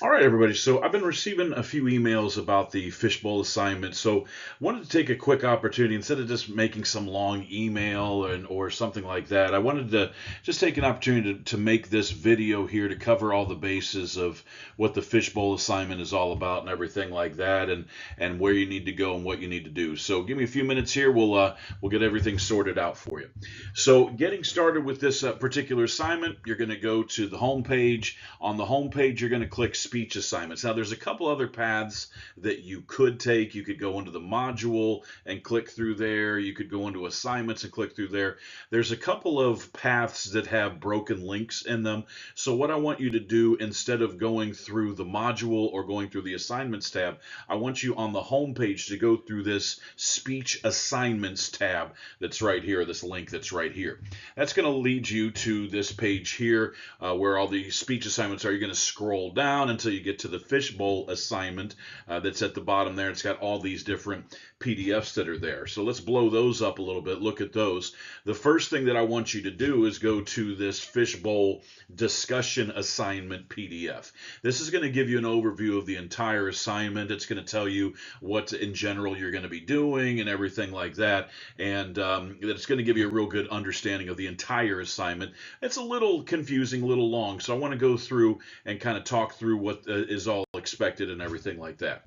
All right, everybody. So I've been receiving a few emails about the fishbowl assignment. So wanted to take a quick opportunity instead of just making some long email or something like that. I wanted to just take an opportunity to make this video here to cover all the bases of what the fishbowl assignment is all about and everything like that, and where you need to go and what you need to do. So give me a few minutes here. We'll get everything sorted out for you. So getting started with this particular assignment, you're going to go to the home page. On the home page, you're going to click speech assignments. Now, there's a couple other paths that you could take. You could go into the module and click through there. You could go into assignments and click through there. There's a couple of paths that have broken links in them. So what I want you to do, instead of going through the module or going through the assignments tab, I want you on the home page to go through this speech assignments tab that's right here, this link that's right here. That's going to lead you to this page here where all the speech assignments are. You're going to scroll down until you get to the fishbowl assignment that's at the bottom there. It's got all these different PDFs that are there. So let's blow those up a little bit. Look at those. The first thing that I want you to do is go to this fishbowl discussion assignment PDF. This is going to give you an overview of the entire assignment. It's going to tell you what in general you're going to be doing and everything like that. And it's going to give you a real good understanding of the entire assignment. It's a little confusing, a little long. So I want to go through and kind of talk through what is all expected and everything like that.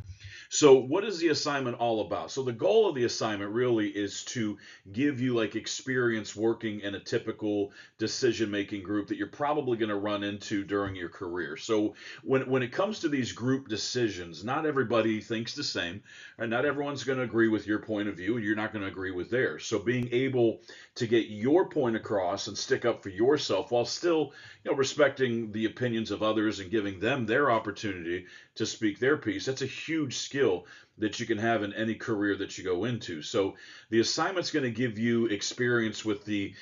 So what is the assignment all about? So the goal of the assignment really is to give you like experience working in a typical decision-making group that you're probably going to run into during your career. So when it comes to these group decisions, not everybody thinks the same, and not everyone's going to agree with your point of view, and you're not going to agree with theirs. So being able to get your point across and stick up for yourself while still, respecting the opinions of others and giving them their opportunity to speak their piece, that's a huge skill that you can have in any career that you go into. So the assignment's going to give you experience with the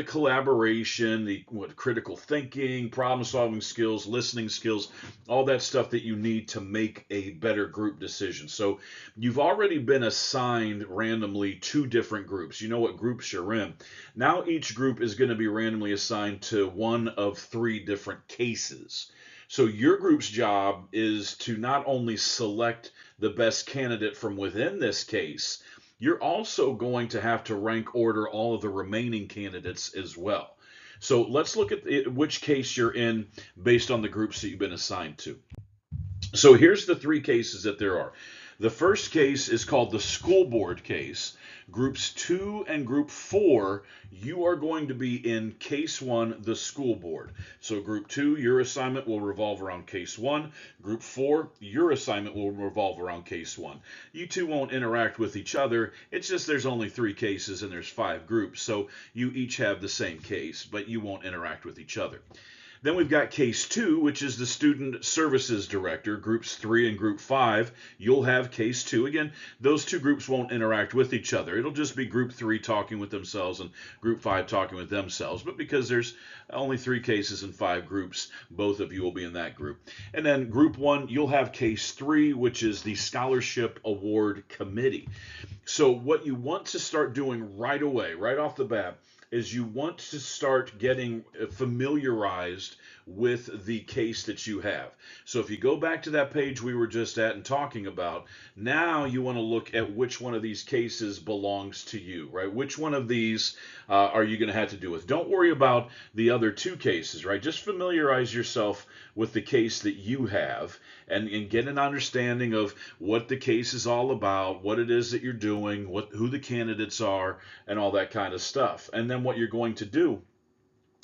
collaboration, the critical thinking, problem solving skills, listening skills, all that stuff that you need to make a better group decision. So you've already been assigned randomly two different groups. You know what groups you're in. Now each group is going to be randomly assigned to one of three different cases. So your group's job is to not only select the best candidate from within this case, you're also going to have to rank order all of the remaining candidates as well. So let's look at which case you're in based on the groups that you've been assigned to. So here's the three cases that there are. The first case is called the school board case. Groups 2 and group 4, you are going to be in case 1, the school board. So group 2, your assignment will revolve around case 1. Group 4, your assignment will revolve around case 1. You two won't interact with each other. It's just there's only 3 cases and there's 5 groups. So you each have the same case, but you won't interact with each other. Then we've got case 2, which is the student services director, groups 3 and group 5. You'll have case 2. Again, those two groups won't interact with each other. It'll just be group 3 talking with themselves and group 5 talking with themselves. But because there's only 3 cases and 5 groups, both of you will be in that group. And then group 1, you'll have case 3, which is the scholarship award committee. So what you want to start doing right away, right off the bat, is you want to start getting familiarized with the case that you have. So if you go back to that page we were just at and talking about, now you want to look at which one of these cases belongs to you, right? Which one of these are you going to have to do with? Don't worry about the other 2 cases, right? Just familiarize yourself with the case that you have and get an understanding of what the case is all about, what it is that you're doing, who the candidates are, and all that kind of stuff. And then what you're going to do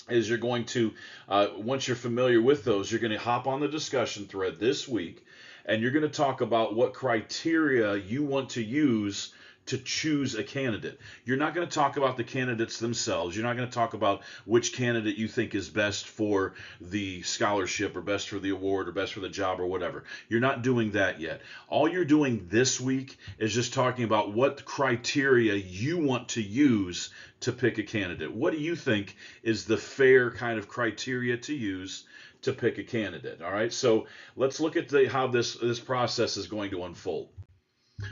is you're going to, once you're familiar with those, you're going to hop on the discussion thread this week, and you're going to talk about what criteria you want to use to choose a candidate. You're not going to talk about the candidates themselves. You're not going to talk about which candidate you think is best for the scholarship or best for the award or best for the job or whatever. You're not doing that yet. All you're doing this week is just talking about what criteria you want to use to pick a candidate. What do you think is the fair kind of criteria to use to pick a candidate? All right, so let's look at how this process is going to unfold.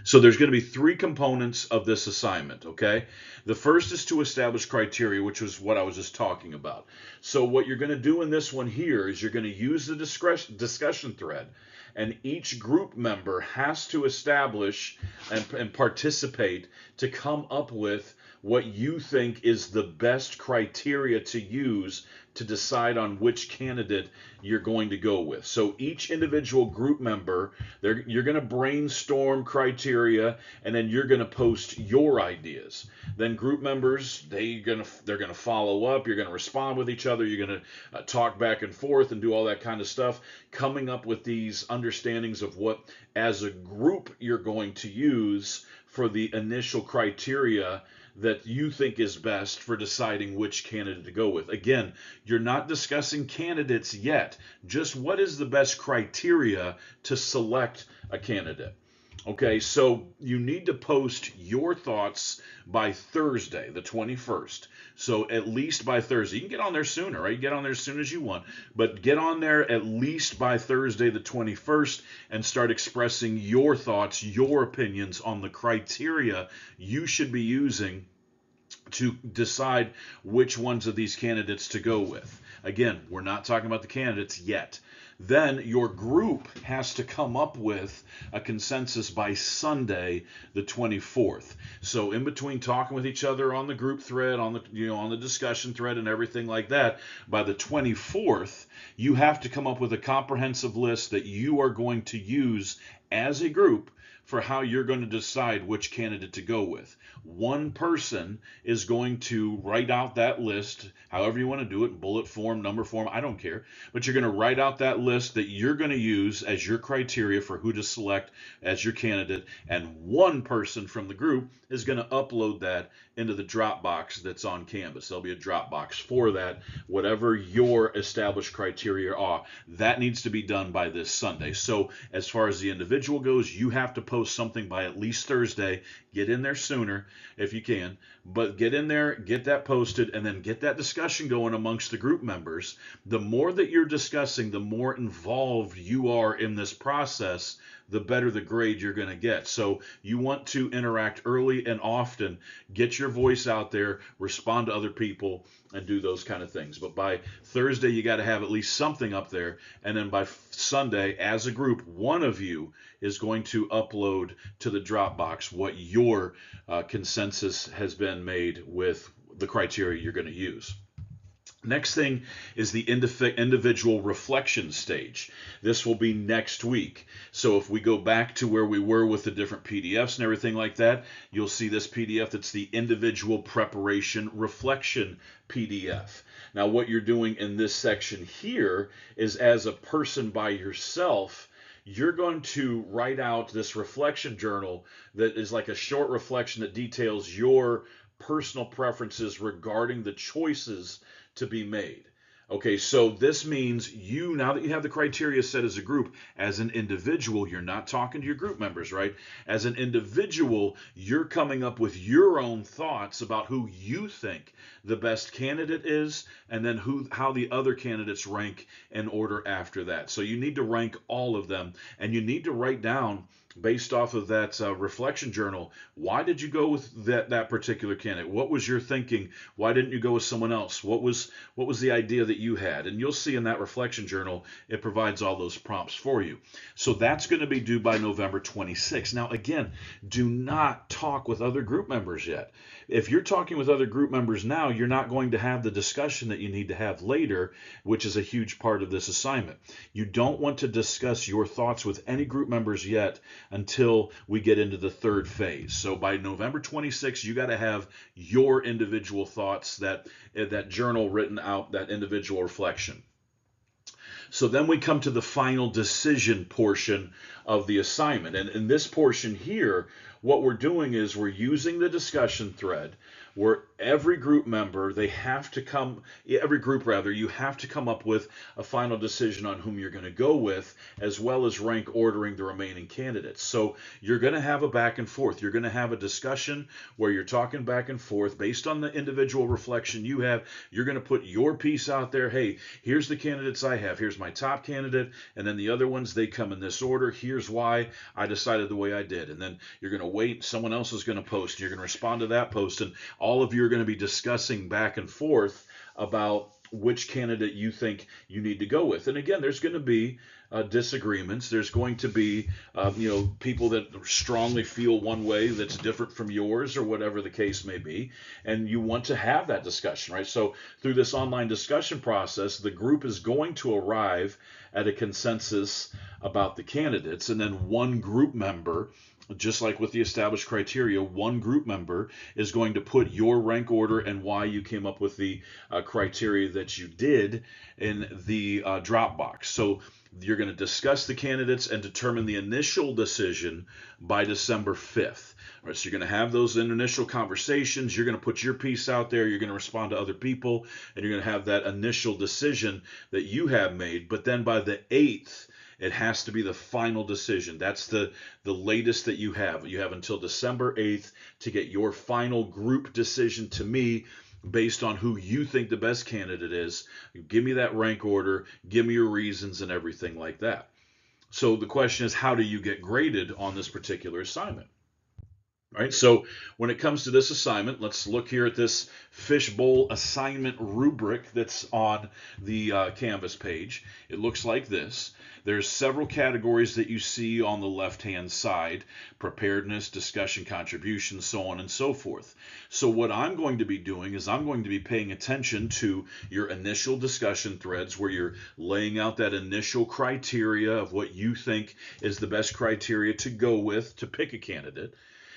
So there's going to be three components of this assignment, okay? The first is to establish criteria, which was what I was just talking about. So what you're going to do in this one here is you're going to use the discussion thread, and each group member has to establish and participate to come up with what you think is the best criteria to use to decide on which candidate you're going to go with. So each individual group member, you're going to brainstorm criteria, and then you're going to post your ideas. Then group members, they're going to follow up. You're going to respond with each other. You're going to talk back and forth and do all that kind of stuff, coming up with these understandings of what, as a group, you're going to use for the initial criteria that you think is best for deciding which candidate to go with. Again, you're not discussing candidates yet, just what is the best criteria to select a candidate. Okay, so you need to post your thoughts by Thursday, the 21st. So at least by Thursday. You can get on there sooner, right? You get on there as soon as you want, but get on there at least by Thursday, the 21st, and start expressing your thoughts, your opinions on the criteria you should be using to decide which ones of these candidates to go with. Again, we're not talking about the candidates yet. Then your group has to come up with a consensus by Sunday, the 24th. So in between talking with each other on the group thread, on the discussion thread and everything like that, by the 24th, you have to come up with a comprehensive list that you are going to use as a group for how you're going to decide which candidate to go with. One person is going to write out that list, however you want to do it, bullet form, number form, I don't care. But you're going to write out that list that you're going to use as your criteria for who to select as your candidate. And one person from the group is going to upload that into the Dropbox that's on Canvas. There'll be a Dropbox for that, whatever your established criteria are. That needs to be done by this Sunday. So as far as the individual goes, you have to post something by at least Thursday. Get in there sooner if you can, but get in there, get that posted, and then get that discussion going amongst the group members. The more that you're discussing, the more involved you are in this process, the better the grade you're going to get. So you want to interact early and often, get your voice out there, respond to other people, and do those kind of things. But by Thursday, you got to have at least something up there. And then by Sunday, as a group, one of you is going to upload to the Dropbox what your consensus has been made with the criteria you're going to use. Next thing is the individual reflection stage. This will be next week. So if we go back to where we were with the different PDFs and everything like that, you'll see this PDF that's the individual preparation reflection PDF. Now what you're doing in this section here is, as a person by yourself, you're going to write out this reflection journal that is like a short reflection that details your personal preferences regarding the choices to be made. Okay, so this means you, now that you have the criteria set as a group, as an individual, you're not talking to your group members, right? As an individual, you're coming up with your own thoughts about who you think the best candidate is, and then how the other candidates rank in order after that. So you need to rank all of them, and you need to write down, based off of that reflection journal, why did you go with that particular candidate? What was your thinking? Why didn't you go with someone else? What was the idea that you had? And you'll see in that reflection journal, it provides all those prompts for you. So that's going to be due by November 26th. Now, again, do not talk with other group members yet. If you're talking with other group members now, you're not going to have the discussion that you need to have later, which is a huge part of this assignment. You don't want to discuss your thoughts with any group members yet until we get into the third phase. So by November 26th, you got to have your individual thoughts, that journal written out, that individual reflection. So then we come to the final decision portion of the assignment. And in this portion here, what we're doing is we're using the discussion thread where every group member, every group rather, you have to come up with a final decision on whom you're going to go with, as well as rank ordering the remaining candidates. So you're going to have a back and forth. You're going to have a discussion where you're talking back and forth based on the individual reflection you have. You're going to put your piece out there. Hey, here's the candidates I have. Here's my top candidate. And then the other ones, they come in this order. Here's why I decided the way I did. And then you're going to wait. Someone else is going to post. You're going to respond to that post. And all of you are going to be discussing back and forth about which candidate you think you need to go with. And again, there's going to be disagreements. There's going to be, people that strongly feel one way that's different from yours, or whatever the case may be. And you want to have that discussion, right? So through this online discussion process, the group is going to arrive at a consensus about the candidates, and then one group member, just like with the established criteria, one group member is going to put your rank order and why you came up with the criteria that you did in the Dropbox. So you're going to discuss the candidates and determine the initial decision by December 5th. All right, so you're going to have those initial conversations. You're going to put your piece out there. You're going to respond to other people, and you're going to have that initial decision that you have made. But then by the 8th, it has to be the final decision. That's the latest that you have. You have until December 8th to get your final group decision to me based on who you think the best candidate is. Give me that rank order, give me your reasons and everything like that. So the question is, how do you get graded on this particular assignment? Right, so when it comes to this assignment, let's look here at this Fishbowl assignment rubric that's on the Canvas page. It looks like this. There's several categories that you see on the left-hand side: preparedness, discussion, contribution, so on and so forth. So what I'm going to be doing is I'm going to be paying attention to your initial discussion threads, where you're laying out that initial criteria of what you think is the best criteria to go with to pick a candidate.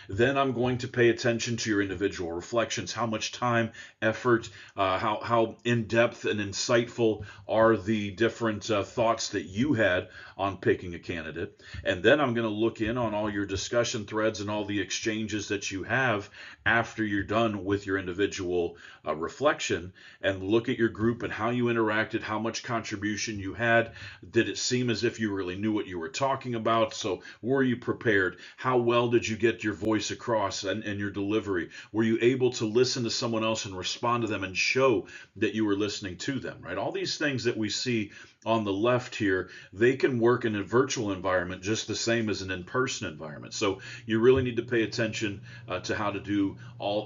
Then I'm going to pay attention to your individual reflections. How much time, effort, how in-depth and insightful are the different thoughts that you had on picking a candidate. And then I'm going to look in on all your discussion threads and all the exchanges that you have after you're done with your individual reflection, and look at your group and how you interacted, how much contribution you had. Did it seem as if you really knew what you were talking about? So were you prepared? How well did you get your voice across and your delivery? Were you able to listen to someone else and respond to them and show that you were listening to them, right? All these things that we see on the left here, they can work in a virtual environment just the same as an in-person environment. So you really need to pay attention to how to do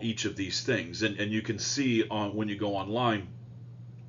each of these things. And you can see when you go online,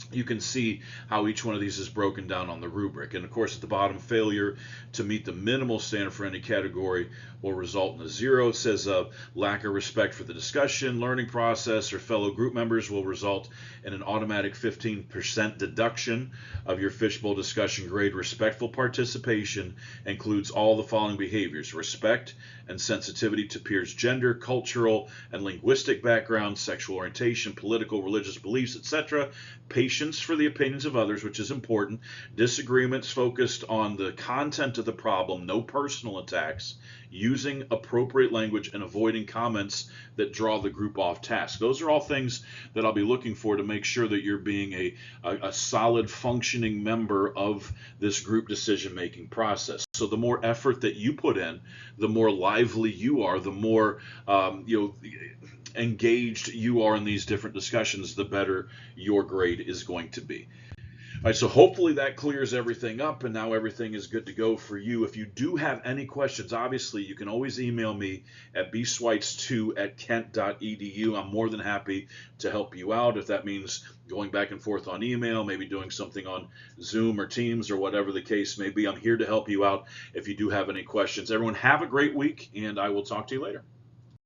you can see how each one of these is broken down on the rubric. And of course, at the bottom, failure to meet the minimal standard for any category will result in a 0. It says lack of respect for the discussion, learning process, or fellow group members will result in an automatic 15% deduction of your Fishbowl discussion grade. Respectful participation includes all the following behaviors: respect and sensitivity to peers' gender, cultural and linguistic background, sexual orientation, political, religious beliefs, etc. Patience for the opinions of others, which is important. Disagreements focused on the content of the problem, no personal attacks. Using appropriate language and avoiding comments that draw the group off task. Those are all things that I'll be looking for to make sure that you're being a solid functioning member of this group decision-making process. So the more effort that you put in, the more lively you are, the more engaged you are in these different discussions, the better your grade is going to be. All right, so hopefully that clears everything up, and now everything is good to go for you. If you do have any questions, obviously you can always email me at bsweitz2@kent.edu. I'm more than happy to help you out. If that means going back and forth on email, maybe doing something on Zoom or Teams or whatever the case may be, I'm here to help you out if you do have any questions. Everyone have a great week, and I will talk to you later.